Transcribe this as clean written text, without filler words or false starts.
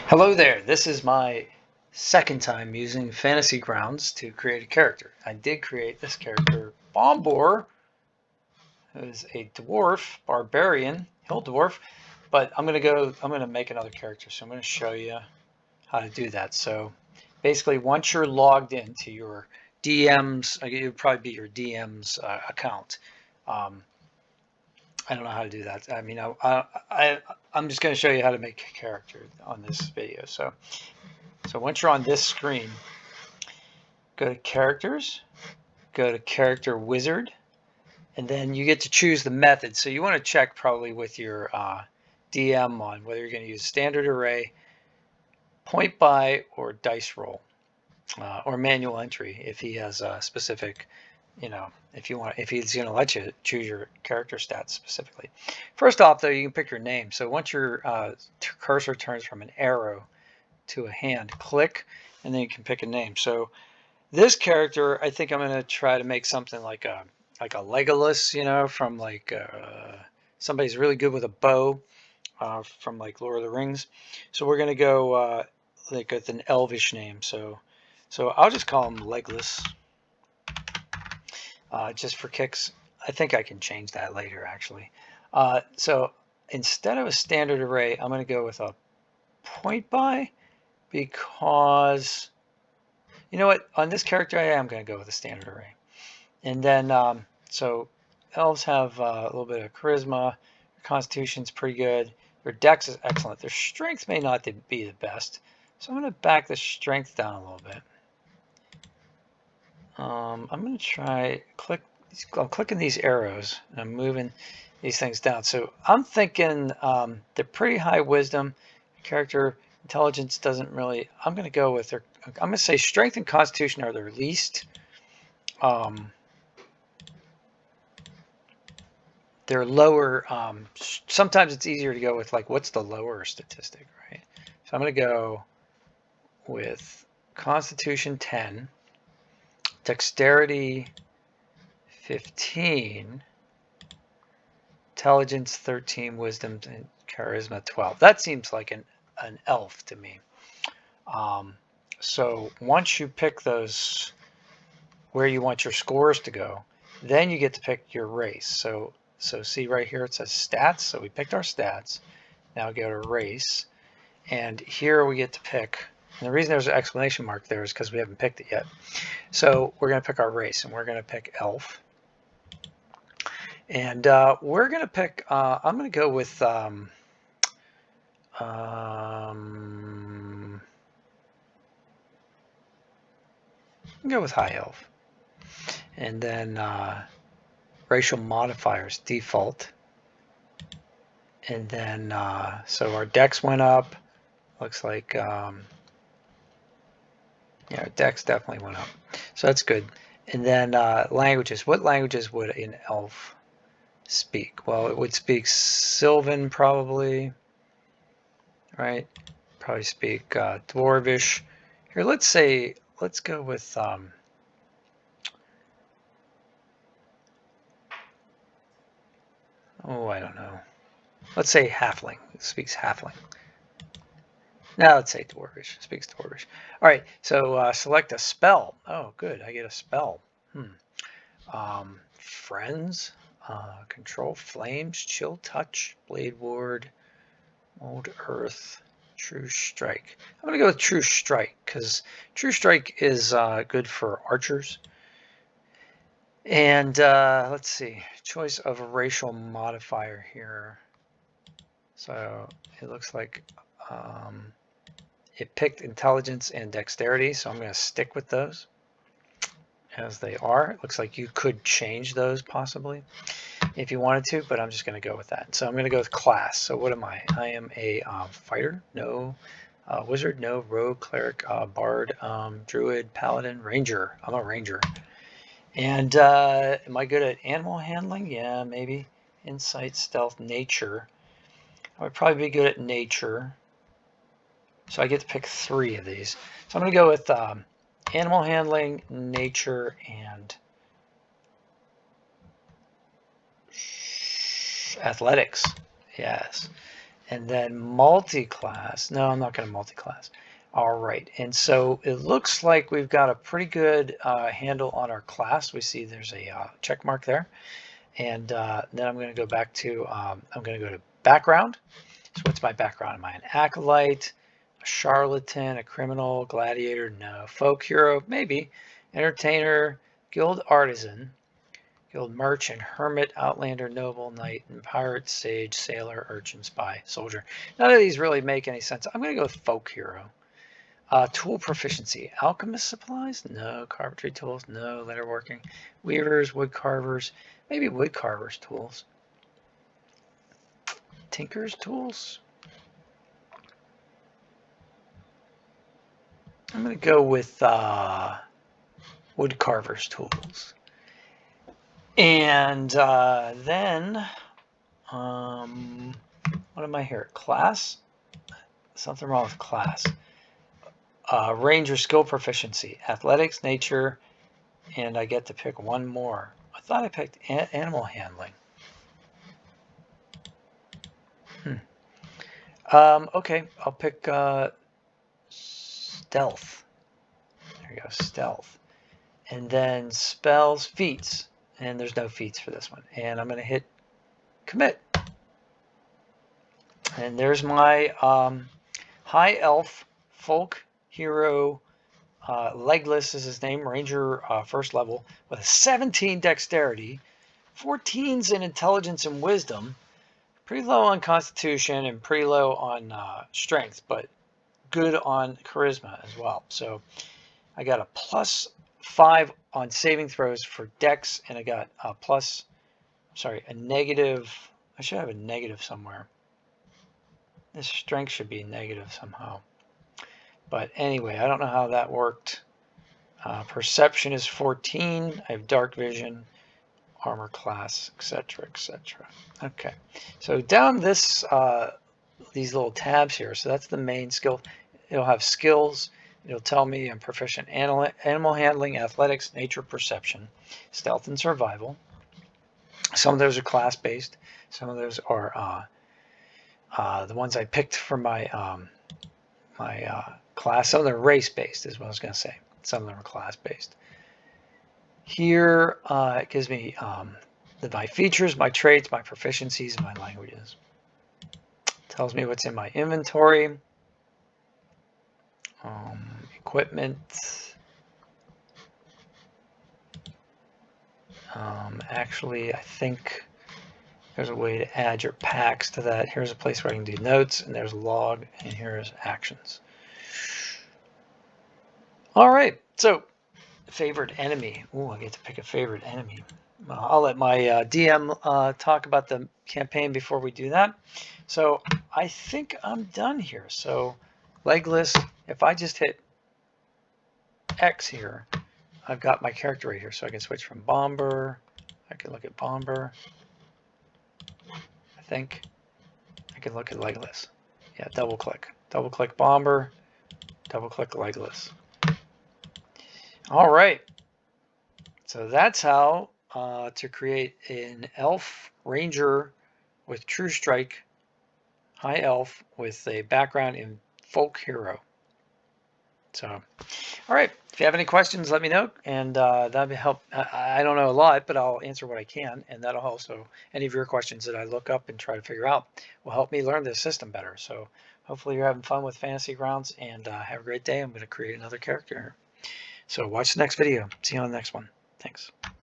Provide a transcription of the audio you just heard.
Hello there, this is my second time using Fantasy Grounds to create a character. I did create this character, Bombor, who is a dwarf, barbarian, hill dwarf, but I'm gonna make another character, so I'm gonna show you how to do that. So basically, once you're logged into your DM's, it would probably be your DM's account. Um, I don't know how to do that. I mean, I'm just going to show you how to make a character on this video. So once you're on this screen, go to characters, go to character wizard, and then you get to choose the method. So you want to check probably with your DM on whether you're going to use standard array, point buy, or dice roll, or manual entry if he has a specific, if he's going to let you choose your character stats specifically. First off, though, you can pick your name. So once your cursor turns from an arrow to a hand, click, and then you can pick a name. So this character, I think I'm going to try to make something like a Legolas, from like somebody's really good with a bow from like Lord of the Rings. So we're going to go like with an elvish name. So I'll just call him Legolas just for kicks. I think I can change that later, actually. So instead of a standard array, I'm going to go with a point buy because you know what? On this character, I am going to go with a standard array. And then, so elves have a little bit of charisma. Their constitution's pretty good. Their dex is excellent. Their strength may not be the best. So I'm going to back the strength down a little bit. I'm going to try, I'm clicking these arrows, and I'm moving these things down. So I'm thinking they're pretty high wisdom. Character intelligence doesn't really, I'm going to go with their, I'm going to say strength and constitution are their least. They're lower. Sometimes it's easier to go with like, what's the lower statistic, right? So I'm going to go with Constitution 10, Dexterity 15, Intelligence 13, Wisdom and Charisma 12. That seems like an elf to me. So once you pick those where you want your scores to go, then you get to pick your race. So see right here it says stats. So we picked our stats. Now go to race. And here we get to pick. And the reason there's an exclamation mark there is because we haven't picked it yet. So we're going to pick our race, and we're going to pick elf. And we're going to pick, I'm going to go with, high elf. And then racial modifiers, default. And then, so our dex went up. Looks like, yeah, dex definitely went up. So that's good. And then languages. What languages would an elf speak? Well, it would speak Sylvan probably, right? Probably speak Dwarvish. Here, let's go with, oh, I don't know. Let's say Halfling. It speaks Halfling. Now let's say Dwarvish. Speaks Dwarvish. All right, so select a spell. Oh, good. I get a spell. Friends, control flames, chill touch, blade ward, mold earth, true strike. I'm going to go with true strike because true strike is good for archers. And let's see, choice of a racial modifier here. So it looks like it picked intelligence and dexterity, so I'm going to stick with those as they are. It looks like you could change those possibly if you wanted to, but I'm just going to go with that. So I'm going to go with class. So what am I? I am a fighter, no. Wizard, no. Rogue, cleric, bard, druid, paladin, ranger. I'm a ranger. And am I good at animal handling? Yeah, maybe. Insight, stealth, nature. I would probably be good at nature. So I get to pick 3 of these. So I'm going to go with animal handling, nature, and athletics. Yes. and then multi-class. No, I'm not going to multi-class. All right, and so it looks like we've got a pretty good handle on our class. We see there's a check mark there. And then I'm going to go back to, I'm going to go to background. So what's my background? Am I an acolyte, a charlatan, a criminal, gladiator? No. Folk hero? Maybe. Entertainer, guild artisan, guild merchant, hermit, outlander, noble, knight, and pirate, sage, sailor, urchin, spy, soldier. None of these really make any sense. I'm going to go with folk hero. Tool proficiency. Alchemist supplies? No. Carpentry tools? No. Leatherworking. Weavers, wood carvers. Maybe wood carvers tools. Tinker's tools? I'm going to go with wood carver's tools. And then, what am I here? Class? Something wrong with class. Ranger skill proficiency. Athletics, nature, and I get to pick one more. I thought I picked animal handling. Okay, I'll pick stealth. There you go, stealth. And then spells, feats. And there's no feats for this one. And I'm going to hit commit. And there's my high elf, folk hero, legless is his name, ranger first level, with a 17 dexterity, 14s in intelligence and wisdom, pretty low on constitution and pretty low on strength, but good on charisma as well. So I got a +5 on saving throws for dex, and I got a negative. I should have a negative somewhere. This strength should be negative somehow. But anyway, I don't know how that worked. Perception is 14. I have dark vision, armor class, etc., etc. Okay, so down this these little tabs here. So that's the main skill. It'll have skills. It'll tell me I'm proficient animal handling, athletics, nature, perception, stealth, and survival. Some of those are class-based. Some of those are the ones I picked for my class. Some of them are race-based is what I was going to say. Some of them are class-based. Here it gives me my features, my traits, my proficiencies, and my languages. Tells me what's in my inventory. Equipment. Actually, I think there's a way to add your packs to that. Here's a place where I can do notes, and there's a log, and here's actions. All right, so favorite enemy. Ooh, I get to pick a favorite enemy. I'll let my DM talk about the campaign before we do that. So I think I'm done here. So legless, if I just hit X here, I've got my character right here. So I can switch from bomber. I can look at bomber. I think I can look at legless. Yeah, double click bomber, double click legless. All right. So that's how to create an elf ranger with true strike, high elf with a background in folk hero. So, all right. If you have any questions, let me know, and that'll help. I don't know a lot, but I'll answer what I can, and that'll also, any of your questions that I look up and try to figure out will help me learn this system better. So hopefully you're having fun with Fantasy Grounds, and have a great day. I'm going to create another character. So watch the next video. See you on the next one. Thanks.